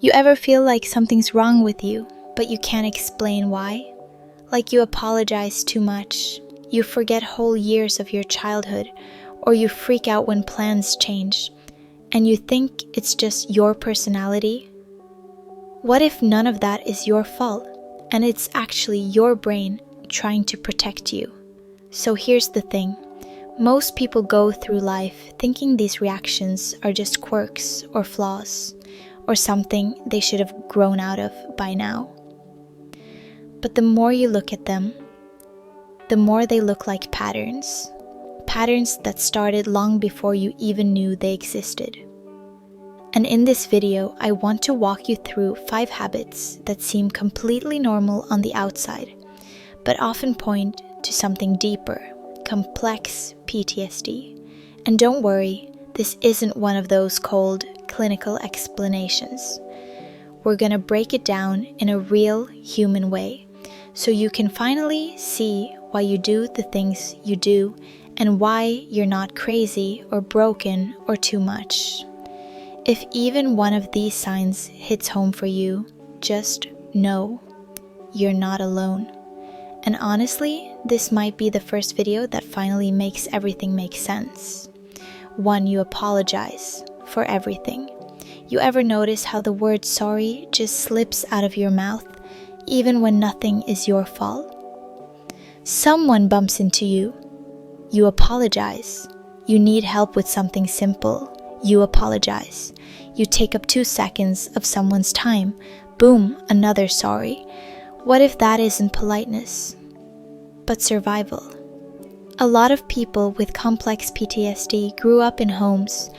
You ever feel like something's wrong with you, but you can't explain why? Like you apologize too much, you forget whole years of your childhood, or you freak out when plans change, and you think it's just your personality? What if none of that is your fault, and it's actually your brain trying to protect you? So here's the thing. Most people go through life thinking these reactions are just quirks or flaws, or something they should have grown out of by now. But the more you look at them, the more they look like patterns. Patterns that started long before you even knew they existed. And in this video, I want to walk you through 5 habits that seem completely normal on the outside, but often point to something deeper, complex PTSD. And don't worry, this isn't one of those cold, clinical explanations. We're gonna break it down in a real, human way, so you can finally see why you do the things you do and why you're not crazy or broken or too much. If even one of these signs hits home for you, just know you're not alone. And honestly, this might be the first video that finally makes everything make sense. One, you apologize for everything. You ever notice how the word sorry just slips out of your mouth, even when nothing is your fault? Someone bumps into you. You apologize. You need help with something simple. You apologize. You take up 2 seconds of someone's time. Boom, another sorry. What if that isn't politeness, but survival? A lot of people with complex PTSD grew up in homes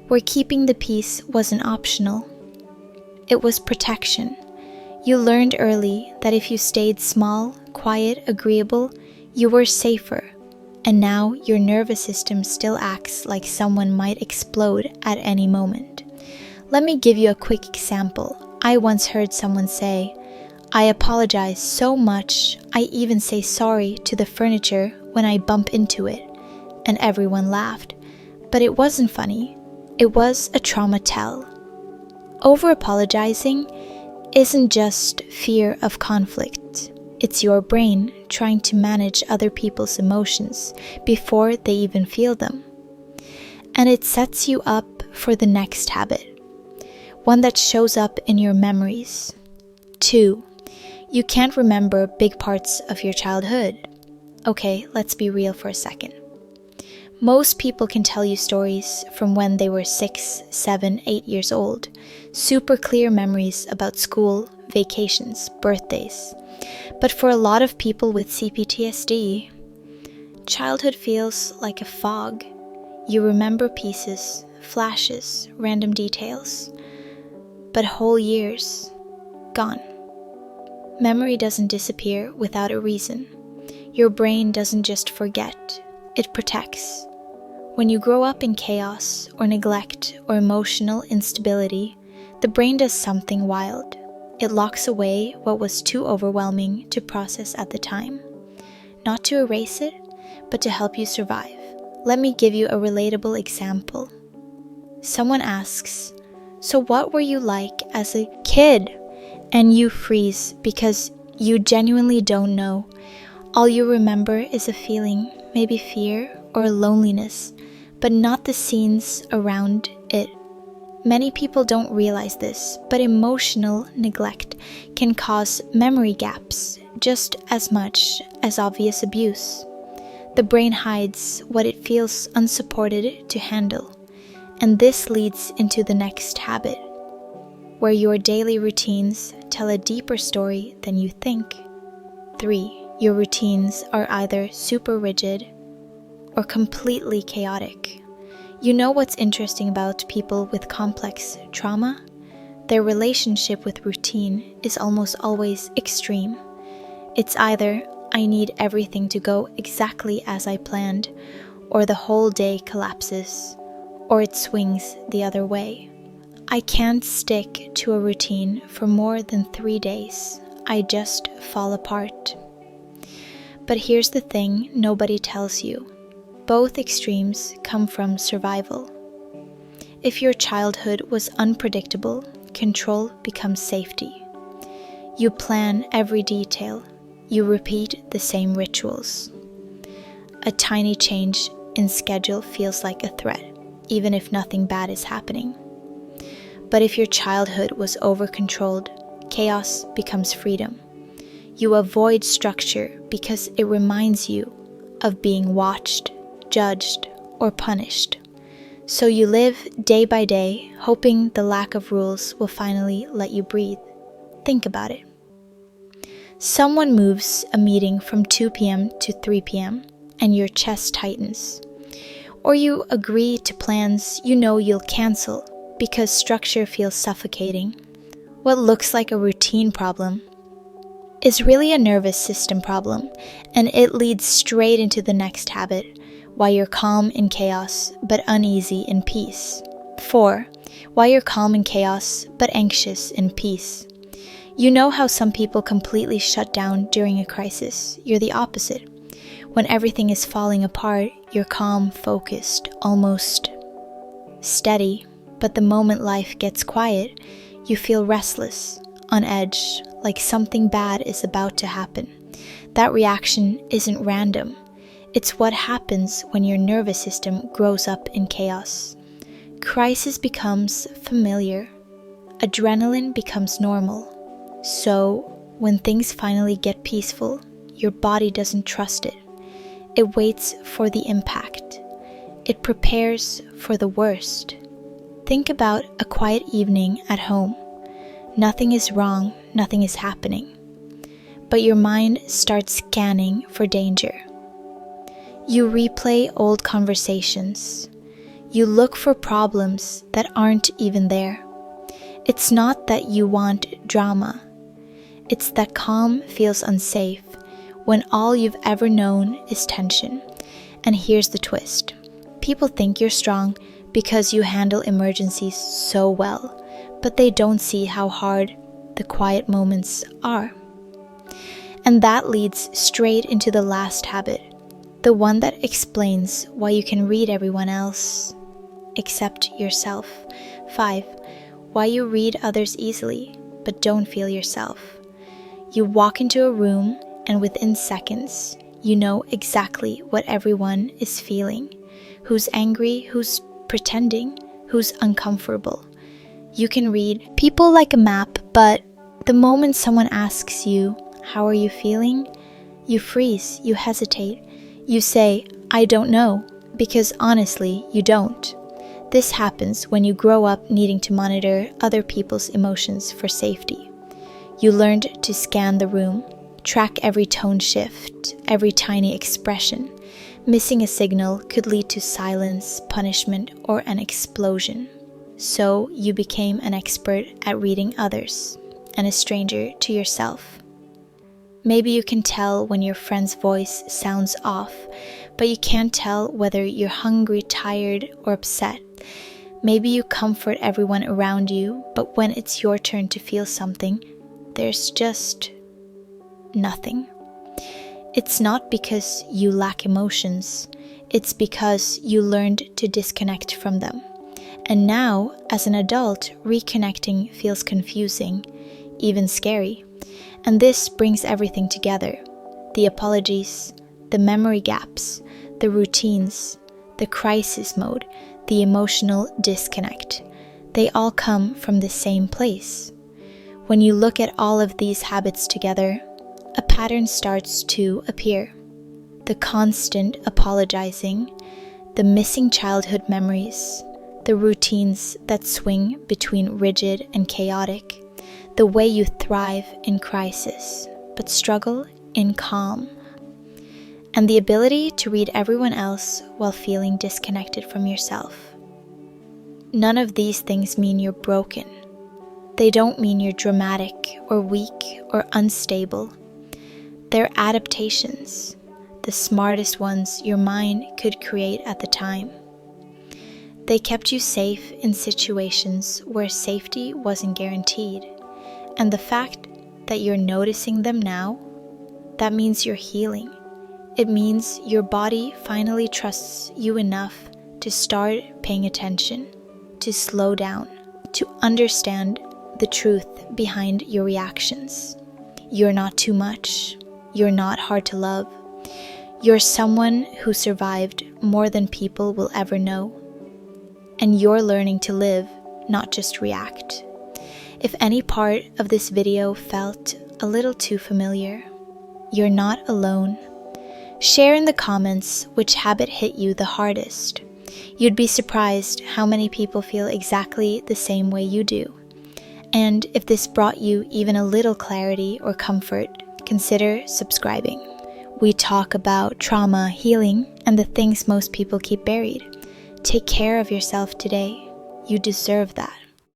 where keeping the peace wasn't optional. It was protection. You learned early that if you stayed small, quiet, agreeable, you were safer. And now your nervous system still acts like someone might explode at any moment. Let me give you a quick example. I once heard someone say, "I apologize so much, I even say sorry to the furniture when I bump into it." And everyone laughed. But it wasn't funny. It was a trauma tell. Over-apologizing isn't just fear of conflict. It's your brain trying to manage other people's emotions before they even feel them. And it sets you up for the next habit, one that shows up in your memories. 2, you can't remember big parts of your childhood. Okay, let's be real for a second. Most people can tell you stories from when they were 6, 7, 8 years old. Super clear memories about school, vacations, birthdays. But for a lot of people with CPTSD, childhood feels like a fog. You remember pieces, flashes, random details, but whole years, gone. Memory doesn't disappear without a reason. Your brain doesn't just forget, it protects. When you grow up in chaos or neglect or emotional instability, the brain does something wild. It locks away what was too overwhelming to process at the time. Not to erase it, but to help you survive. Let me give you a relatable example. Someone asks, "So what were you like as a kid?" And you freeze because you genuinely don't know. All you remember is a feeling, maybe fear or loneliness, but not the scenes around it. Many people don't realize this, but emotional neglect can cause memory gaps just as much as obvious abuse. The brain hides what it feels unsupported to handle, and this leads into the next habit, where your daily routines tell a deeper story than you think. 3, your routines are either super rigid or completely chaotic. You know what's interesting about people with complex trauma? Their relationship with routine is almost always extreme. It's either, "I need everything to go exactly as I planned," or the whole day collapses, or it swings the other way. "I can't stick to a routine for more than 3 days. I just fall apart." But here's the thing nobody tells you. Both extremes come from survival. If your childhood was unpredictable, control becomes safety. You plan every detail. You repeat the same rituals. A tiny change in schedule feels like a threat, even if nothing bad is happening. But if your childhood was over-controlled, chaos becomes freedom. You avoid structure because it reminds you of being watched, judged, or punished. So you live day by day, hoping the lack of rules will finally let you breathe. Think about it. Someone moves a meeting from 2 p.m. to 3 p.m., and your chest tightens. Or you agree to plans you know you'll cancel because structure feels suffocating. What looks like a routine problem is really a nervous system problem, and it leads straight into the next habit, why you're calm in chaos but uneasy in peace. 4. Why you're calm in chaos but anxious in peace. You know how some people completely shut down during a crisis. You're the opposite. When everything is falling apart, you're calm, focused, almost steady. But the moment life gets quiet, you feel restless, on edge, like something bad is about to happen. That reaction isn't random. It's what happens when your nervous system grows up in chaos. Crisis becomes familiar. Adrenaline becomes normal. So, when things finally get peaceful, your body doesn't trust it. It waits for the impact. It prepares for the worst. Think about a quiet evening at home. Nothing is wrong, nothing is happening. But your mind starts scanning for danger. You replay old conversations. You look for problems that aren't even there. It's not that you want drama. It's that calm feels unsafe when all you've ever known is tension. And here's the twist. People think you're strong because you handle emergencies so well, but they don't see how hard the quiet moments are. And that leads straight into the last habit, the one that explains why you can read everyone else except yourself. 5. Why you read others easily, but don't feel yourself. You walk into a room, and within seconds, you know exactly what everyone is feeling. Who's angry, who's pretending, who's uncomfortable. You can read people like a map, but the moment someone asks you, "How are you feeling?" you freeze, you hesitate. You say, "I don't know," because honestly, you don't. This happens when you grow up needing to monitor other people's emotions for safety. You learned to scan the room, track every tone shift, every tiny expression. Missing a signal could lead to silence, punishment, or an explosion. So you became an expert at reading others and a stranger to yourself. Maybe you can tell when your friend's voice sounds off, but you can't tell whether you're hungry, tired, or upset. Maybe you comfort everyone around you, but when it's your turn to feel something, there's just nothing. It's not because you lack emotions, it's because you learned to disconnect from them. And now, as an adult, reconnecting feels confusing, even scary. And this brings everything together. The apologies, the memory gaps, the routines, the crisis mode, the emotional disconnect. They all come from the same place. When you look at all of these habits together, a pattern starts to appear. The constant apologizing, the missing childhood memories, the routines that swing between rigid and chaotic, the way you thrive in crisis, but struggle in calm, and the ability to read everyone else while feeling disconnected from yourself. None of these things mean you're broken. They don't mean you're dramatic or weak or unstable. They're adaptations, the smartest ones your mind could create at the time. They kept you safe in situations where safety wasn't guaranteed. And the fact that you're noticing them now, that means you're healing. It means your body finally trusts you enough to start paying attention, to slow down, to understand the truth behind your reactions. You're not too much. You're not hard to love. You're someone who survived more than people will ever know. And you're learning to live, not just react. If any part of this video felt a little too familiar, you're not alone. Share in the comments which habit hit you the hardest. You'd be surprised how many people feel exactly the same way you do. And if this brought you even a little clarity or comfort, consider subscribing. We talk about trauma, healing, and the things most people keep buried. Take care of yourself today. You deserve that.